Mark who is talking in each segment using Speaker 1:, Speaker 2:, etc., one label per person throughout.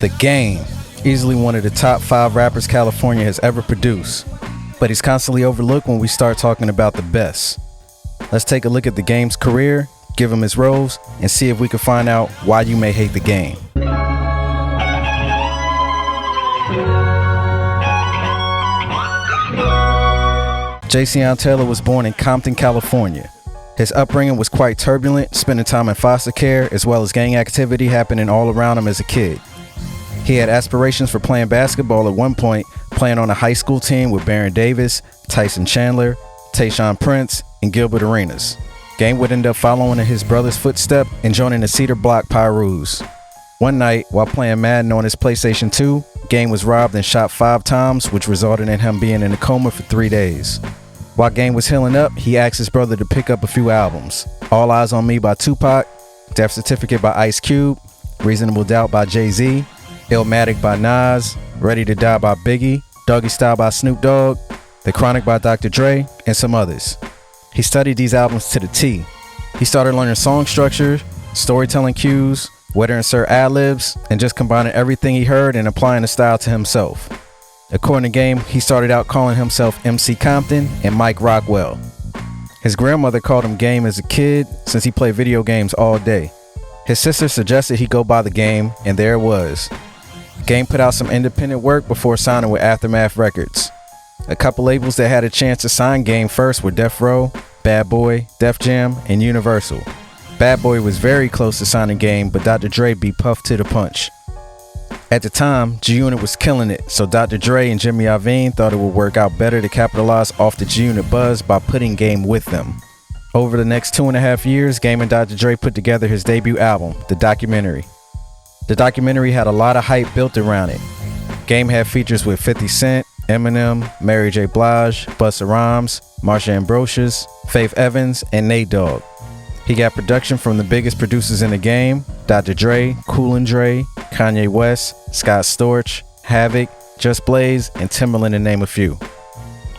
Speaker 1: The Game, easily one of the top 5 rappers California has ever produced, but he's constantly overlooked when we start talking about the best. Let's take a look at The Game's career, give him his roles, and see if we can find out why you may hate The Game. Jayceon Taylor was born in Compton, California. His upbringing was quite turbulent, spending time in foster care as well as gang activity happening all around him as a kid. He had aspirations for playing basketball at one point, playing on a high school team with Baron Davis, Tyson Chandler, Tayshaun Prince, and Gilbert Arenas. Game would end up following in his brother's footstep and joining the Cedar Block Pyrus. One night, while playing Madden on his PlayStation 2, Game was robbed and shot 5 times, which resulted in him being in a coma for 3 days. While Game was healing up, he asked his brother to pick up a few albums. All Eyez on Me by Tupac, Death Certificate by Ice Cube, Reasonable Doubt by Jay-Z, Illmatic by Nas, Ready to Die by Biggie, Doggy Style by Snoop Dogg, The Chronic by Dr. Dre, and some others. He studied these albums to the T. He started learning song structure, storytelling cues, where to insert ad-libs, and just combining everything he heard and applying the style to himself. According to Game, he started out calling himself MC Compton and Mike Rockwell. His grandmother called him Game as a kid since he played video games all day. His sister suggested he go by The Game, and there it was. Game put out some independent work before signing with Aftermath Records. A couple labels that had a chance to sign Game first were Death Row, Bad Boy, Def Jam, and Universal. Bad Boy was very close to signing Game, but Dr. Dre beat Puff to the punch. At the time, G-Unit was killing it, so Dr. Dre and Jimmy Iovine thought it would work out better to capitalize off the G-Unit buzz by putting Game with them. Over the next 2.5 years, Game and Dr. Dre put together his debut album, The Documentary. The documentary had a lot of hype built around it. Game had features with 50 Cent, Eminem, Mary J. Blige, Busta Rhymes, Marsha Ambrosius, Faith Evans, and Nate Dogg. He got production from the biggest producers in the game, Dr. Dre, Cool and Dre, Kanye West, Scott Storch, Havoc, Just Blaze, and Timbaland to name a few.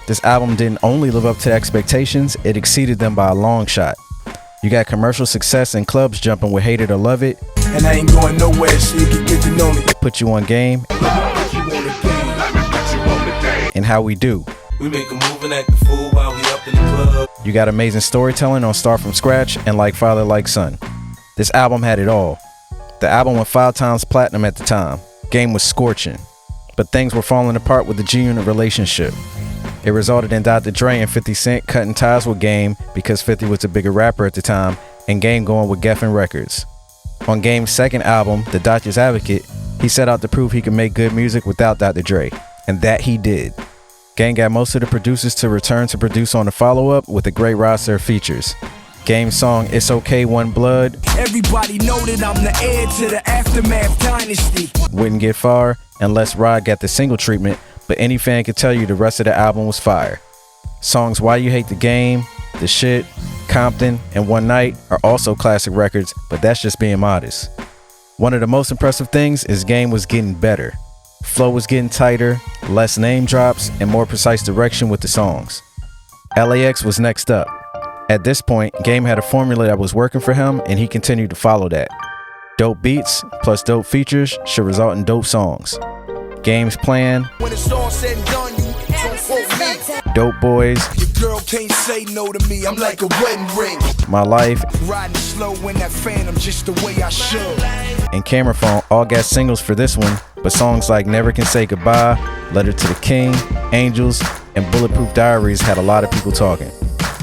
Speaker 1: This album didn't only live up to expectations, it exceeded them by a long shot. You got commercial success and clubs jumping with Hate It or Love It,
Speaker 2: and I ain't going nowhere so you can get to know me.
Speaker 1: Put You on Game, and How We Do.
Speaker 2: We make a move and act the fool while we up in the club.
Speaker 1: You got amazing storytelling on Start From Scratch and Like Father Like Son. This album had it all. The album went 5 times platinum at the time. Game was scorching, but things were falling apart with the G-Unit relationship. It resulted in Dr. Dre and 50 Cent cutting ties with Game because 50 was a bigger rapper at the time, and Game going with Geffen Records. On Game's second album, The Doctor's Advocate, he set out to prove he could make good music without Dr. Dre, and that he did. Game got most of the producers to return to produce on the follow-up with a great roster of features. Game's song It's Okay One Blood,
Speaker 2: Everybody know that I'm the heir to the Aftermath dynasty,
Speaker 1: wouldn't get far unless Rod got the single treatment, but any fan could tell you the rest of the album was fire. Songs Why You Hate the Game, The Shit, Compton, and One Night are also classic records, but that's just being modest. One of the most impressive things is Game was getting better. Flow was getting tighter, less name drops, and more precise direction with the songs. LAX was next up. At this point, Game had a formula that was working for him, and he continued to follow that. Dope beats plus dope features should result in dope songs. Game's plan,
Speaker 2: when it's all said and done, you don't quote me.
Speaker 1: Dope Boys,
Speaker 2: Your girl can't say no to me, I'm like a wedding ring.
Speaker 1: My Life,
Speaker 2: Riding slow in that Phantom just the way I should.
Speaker 1: and Camera Phone all got singles for this one, but songs like Never Can Say Goodbye, Letter to the King, Angels, and Bulletproof Diaries had a lot of people talking.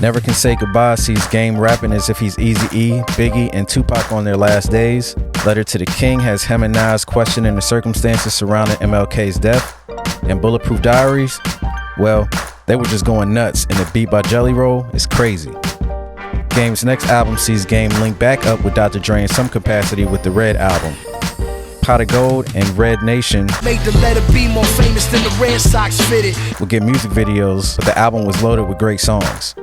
Speaker 1: Never Can Say Goodbye sees Game rapping as if he's Eazy-E, Biggie, and Tupac on their last days. Letter to the King has him and Nas questioning the circumstances surrounding MLK's death. And Bulletproof Diaries, well, they were just going nuts, and the beat by Jelly Roll is crazy. Game's next album sees Game link back up with Dr. Dre in some capacity with the Red album. Pot of Gold and Red Nation
Speaker 2: made the letter B more famous than the Red Sox fitted.
Speaker 1: would get music videos, but the album was loaded with great songs.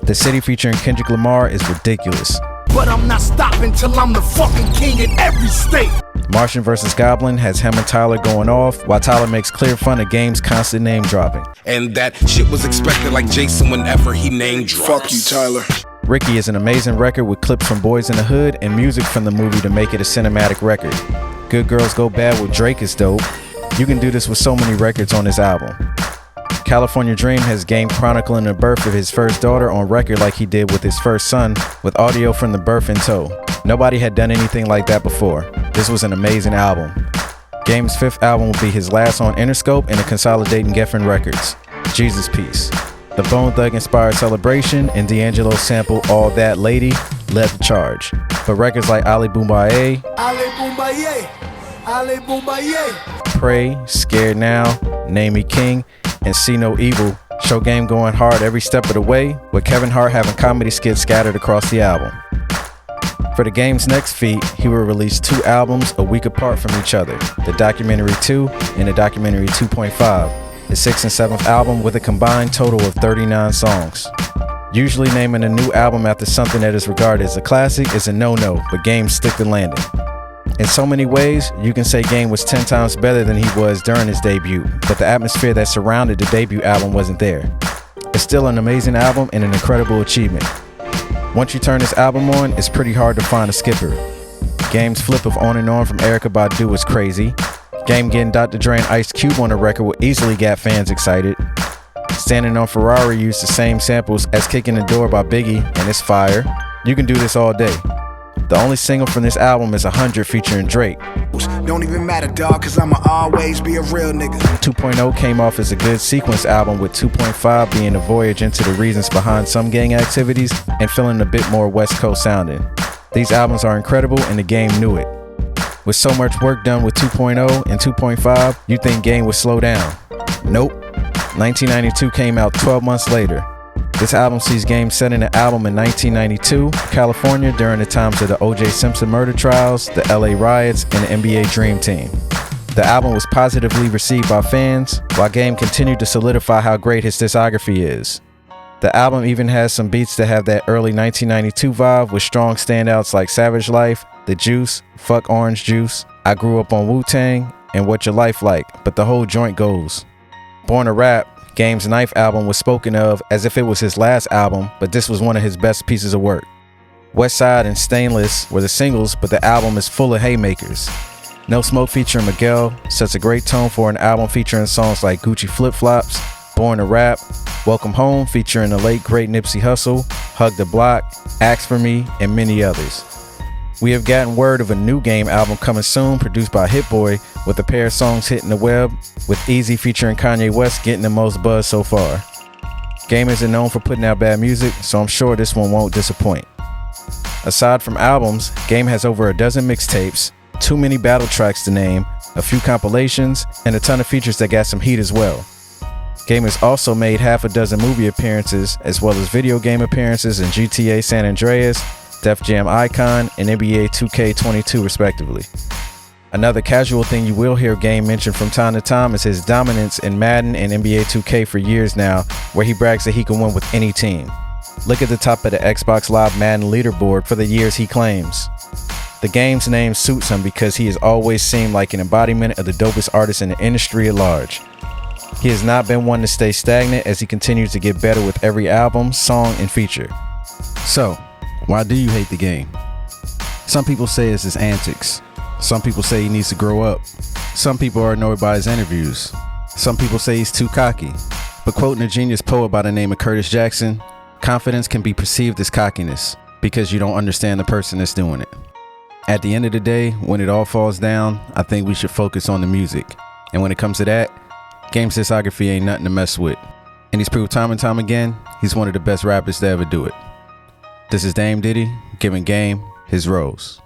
Speaker 1: The City featuring Kendrick Lamar is ridiculous.
Speaker 2: But I'm not stopping till I'm the fucking king in every state.
Speaker 1: Martian vs. Goblin has him and Tyler going off, while Tyler makes clear fun of Game's constant name dropping.
Speaker 3: And that shit was expected like Jason whenever he name drops.
Speaker 2: Fuck you, Tyler.
Speaker 1: Ricky is an amazing record with clips from Boys in the Hood and music from the movie to make it a cinematic record. Good Girls Go Bad with Drake is dope. You can do this with so many records on this album. California Dream has Game chronicling the birth of his first daughter on record like he did with his first son, with audio from the birth in tow. Nobody had done anything like that before. This was an amazing album. Game's fifth album will be his last on Interscope and the consolidating Geffen Records. Jesus Peace. The Bone Thug-inspired Celebration and D'Angelo's sample All That Lady led the charge. But records like Ali Boombaye, Pray, Scared Now, Name Me King, and See No Evil show Game going hard every step of the way, with Kevin Hart having comedy skits scattered across the album. For the Game's next feat, he will release 2 albums a week apart from each other, the Documentary 2 and the Documentary 2.5. His 6th and 7th album with a combined total of 39 songs. Usually naming a new album after something that is regarded as a classic is a no-no, but Game stick to landing. In so many ways, you can say Game was 10 times better than he was during his debut, but the atmosphere that surrounded the debut album wasn't there. It's still an amazing album and an incredible achievement. Once you turn this album on, it's pretty hard to find a skipper. Game's flip of On and On from Erykah Badu was crazy. Game getting Dr. Dre and Ice Cube on the record will easily get fans excited. Standing on Ferrari used the same samples as Kicking the Door by Biggie, and it's fire. You can do this all day. The only single from this album is 100 featuring Drake.
Speaker 2: Don't even matter, dog, cause I'ma always be a real nigga.
Speaker 1: 2.0 came off as a good sequence album, with 2.5 being a voyage into the reasons behind some gang activities and feeling a bit more West Coast sounding. These albums are incredible and the Game knew it. With so much work done with 2.0 and 2.5, you'd think Game would slow down. Nope. 1992 came out 12 months later. This album sees Game setting an album in 1992, California, during the times of the O.J. Simpson murder trials, the LA riots, and the NBA Dream Team. The album was positively received by fans, while Game continued to solidify how great his discography is. The album even has some beats that have that early 1992 vibe, with strong standouts like Savage Life, The Juice, Fuck Orange Juice, I Grew Up on Wu-Tang, and What Your Life Like, but the whole joint goes. Born to Rap, Game's ninth album, was spoken of as if it was his last album, but this was one of his best pieces of work. Westside and Stainless were the singles, but the album is full of haymakers. No Smoke featuring Miguel sets a great tone for an album featuring songs like Gucci Flip Flops, Born to Rap, Welcome Home featuring the late great Nipsey Hussle, Hug the Block, Ask for Me, and many others. We have gotten word of a new Game album coming soon, produced by Hit Boy, with a pair of songs hitting the web, with Easy featuring Kanye West getting the most buzz so far. Game isn't known for putting out bad music, so I'm sure this one won't disappoint. Aside from albums, Game has over a dozen mixtapes, too many battle tracks to name, a few compilations, and a ton of features that got some heat as well. Game has also made half a dozen movie appearances, as well as video game appearances in GTA San Andreas, Def Jam Icon, and NBA 2K22 respectively. Another casual thing you will hear Game mention from time to time is his dominance in Madden and NBA 2K for years now, where he brags that he can win with any team. Look at the top of the Xbox Live Madden leaderboard for the years he claims. The Game's name suits him because he has always seemed like an embodiment of the dopest artist in the industry at large. He has not been one to stay stagnant as he continues to get better with every album, song, and feature.
Speaker 3: So, why do you hate the Game? Some people say it's his antics. Some people say he needs to grow up. Some people are annoyed by his interviews. Some people say he's too cocky. But quoting a genius poet by the name of Curtis Jackson, confidence can be perceived as cockiness because you don't understand the person that's doing it. At the end of the day, when it all falls down, I think we should focus on the music. And when it comes to that, Game's discography ain't nothing to mess with. And he's proved time and time again, he's one of the best rappers to ever do it. This is Dame Diddy giving Game his rose.